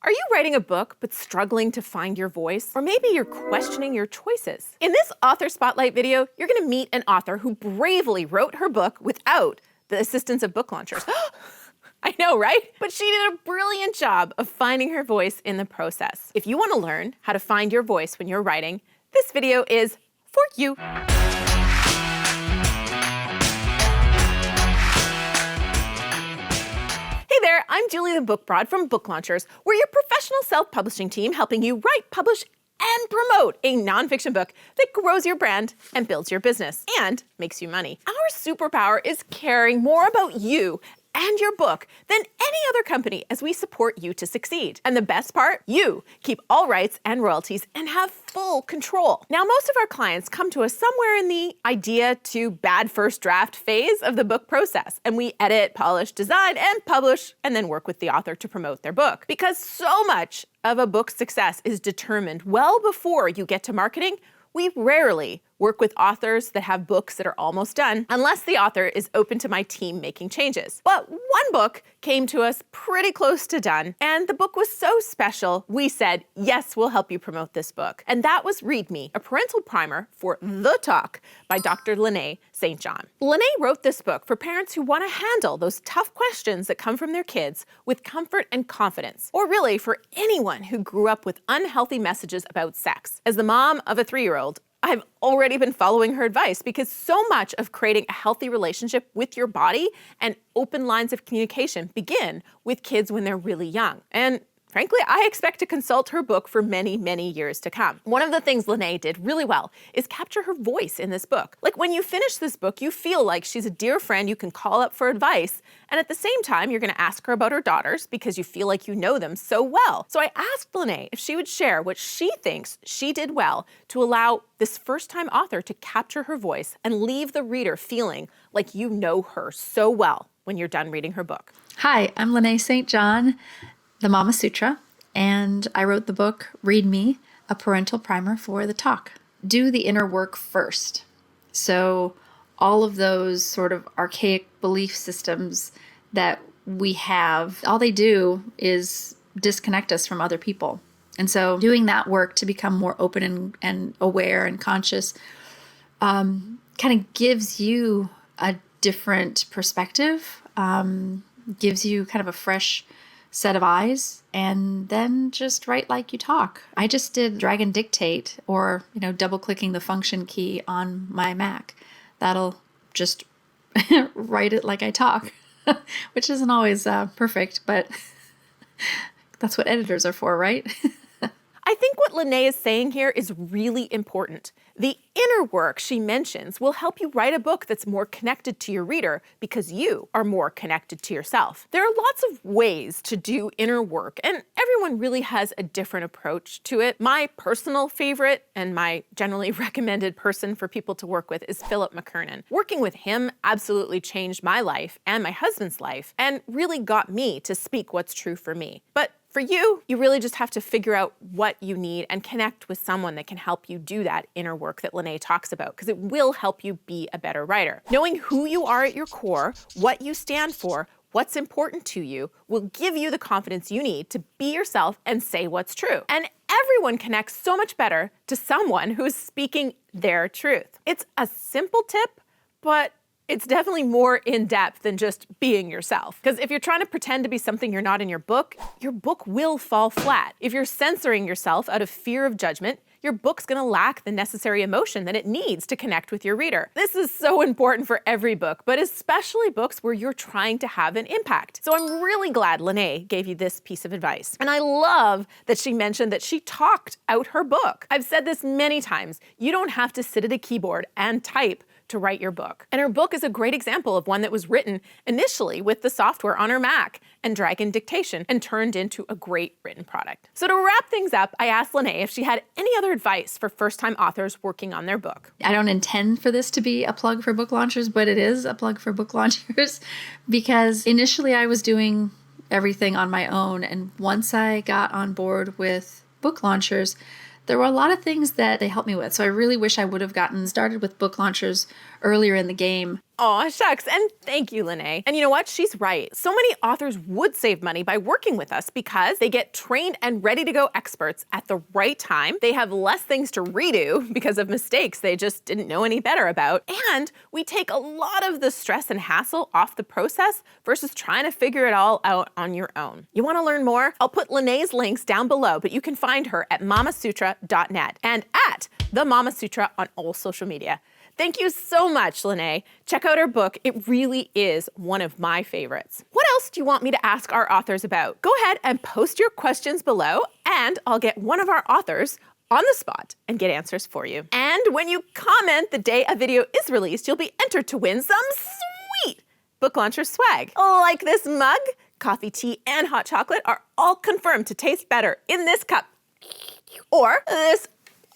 Are you writing a book but struggling to find your voice? Or maybe you're questioning your choices? In this author spotlight video, you're going to meet an author who bravely wrote her book without the assistance of book launchers. I know, right? But she did a brilliant job of finding her voice in the process. If you want to learn how to find your voice when you're writing, this video is for you. Hey there, I'm Julie the Book Broad from BookLaunchers. We're your professional self-publishing team helping you write, publish, and promote a nonfiction book that grows your brand and builds your business and makes you money. Our superpower is caring more about you and your book than any other company as we support you to succeed. And the best part, you keep all rights and royalties and have full control. Now, most of our clients come to us somewhere in the idea to bad first draft phase of the book process, and we edit, polish, design, and publish, and then work with the author to promote their book. Because so much of a book's success is determined well before you get to marketing, we rarely work with authors that have books that are almost done, unless the author is open to my team making changes. But one book came to us pretty close to done, and the book was so special, we said, yes, we'll help you promote this book. And that was Read Me, a parental primer for The Talk by Dr. Lanae St. Lanae wrote this book for parents who want to handle those tough questions that come from their kids with comfort and confidence, or really for anyone who grew up with unhealthy messages about sex. As the mom of a 3-year-old, I've already been following her advice because so much of creating a healthy relationship with your body and open lines of communication begin with kids when they're really young. And frankly, I expect to consult her book for many, many years to come. One of the things Lanae did really well is capture her voice in this book. Like when you finish this book, you feel like she's a dear friend you can call up for advice, and at the same time, you're gonna ask her about her daughters because you feel like you know them so well. So I asked Lanae if she would share what she thinks she did well to allow this first-time author to capture her voice and leave the reader feeling like you know her so well when you're done reading her book. Hi, I'm Lanae St. The Mama Sutra, and I wrote the book, Read Me, a parental primer for The Talk. Do the inner work first. So all of those sort of archaic belief systems that we have, all they do is disconnect us from other people. And so doing that work to become more open and aware and conscious kind of gives you a different perspective, gives you kind of a fresh set of eyes, and then just write like you talk. I just did drag and dictate, or double clicking the function key on my Mac. That'll just write it like I talk, which isn't always perfect, but that's what editors are for, right? I think what Lanae is saying here is really important. The inner work she mentions will help you write a book that's more connected to your reader because you are more connected to yourself. There are lots of ways to do inner work, and everyone really has a different approach to it. My personal favorite and my generally recommended person for people to work with is Philip McKernan. Working with him absolutely changed my life and my husband's life and really got me to speak what's true for me. But for you, you really just have to figure out what you need and connect with someone that can help you do that inner work that Lanae talks about, because it will help you be a better writer. Knowing who you are at your core, what you stand for, what's important to you, will give you the confidence you need to be yourself and say what's true. And everyone connects so much better to someone who's speaking their truth. It's a simple tip, but it's definitely more in-depth than just being yourself. Because if you're trying to pretend to be something you're not in your book will fall flat. If you're censoring yourself out of fear of judgment, your book's gonna lack the necessary emotion that it needs to connect with your reader. This is so important for every book, but especially books where you're trying to have an impact. So I'm really glad Lanae gave you this piece of advice. And I love that she mentioned that she talked out her book. I've said this many times, you don't have to sit at a keyboard and type to write your book. And her book is a great example of one that was written initially with the software on her Mac and drag and dictation and turned into a great written product. So to wrap things up, I asked Lanae if she had any other advice for first-time authors working on their book. I don't intend for this to be a plug for BookLaunchers, but it is a plug for BookLaunchers because initially I was doing everything on my own, and once I got on board with BookLaunchers, there were a lot of things that they helped me with. So I really wish I would have gotten started with BookLaunchers earlier in the game. Aw, shucks, and thank you, Lanae. And you know what? She's right. So many authors would save money by working with us because they get trained and ready to go experts at the right time. They have less things to redo because of mistakes they just didn't know any better about. And we take a lot of the stress and hassle off the process versus trying to figure it all out on your own. You want to learn more? I'll put Lanae's links down below, but you can find her at mamasutra.net and at the Mama Sutra on all social media. Thank you so much, Lanae. Check out her book. It really is one of my favorites. What else do you want me to ask our authors about? Go ahead and post your questions below, and I'll get one of our authors on the spot and get answers for you. And when you comment the day a video is released, you'll be entered to win some sweet Book Launchers swag. Like this mug, coffee, tea, and hot chocolate are all confirmed to taste better in this cup. Or this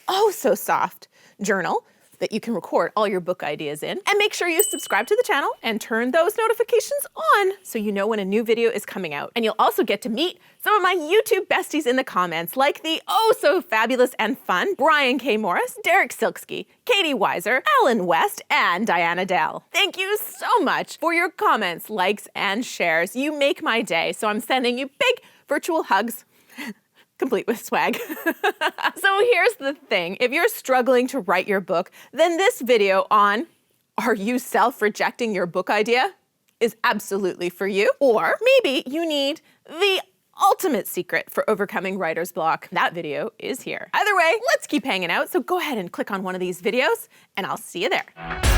oh so soft journal that you can record all your book ideas in. And make sure you subscribe to the channel and turn those notifications on so you know when a new video is coming out. And you'll also get to meet some of my YouTube besties in the comments, like the oh so fabulous and fun Brian K. Morris, Derek Silksky, Katie Weiser, Alan West, and Diana Dell. Thank you so much for your comments, likes, and shares. You make my day, so I'm sending you big virtual hugs complete with swag. So here's the thing. If you're struggling to write your book, then this video on are you self-rejecting your book idea is absolutely for you. Or maybe you need the ultimate secret for overcoming writer's block. That video is here. Either way, let's keep hanging out. So go ahead and click on one of these videos and I'll see you there.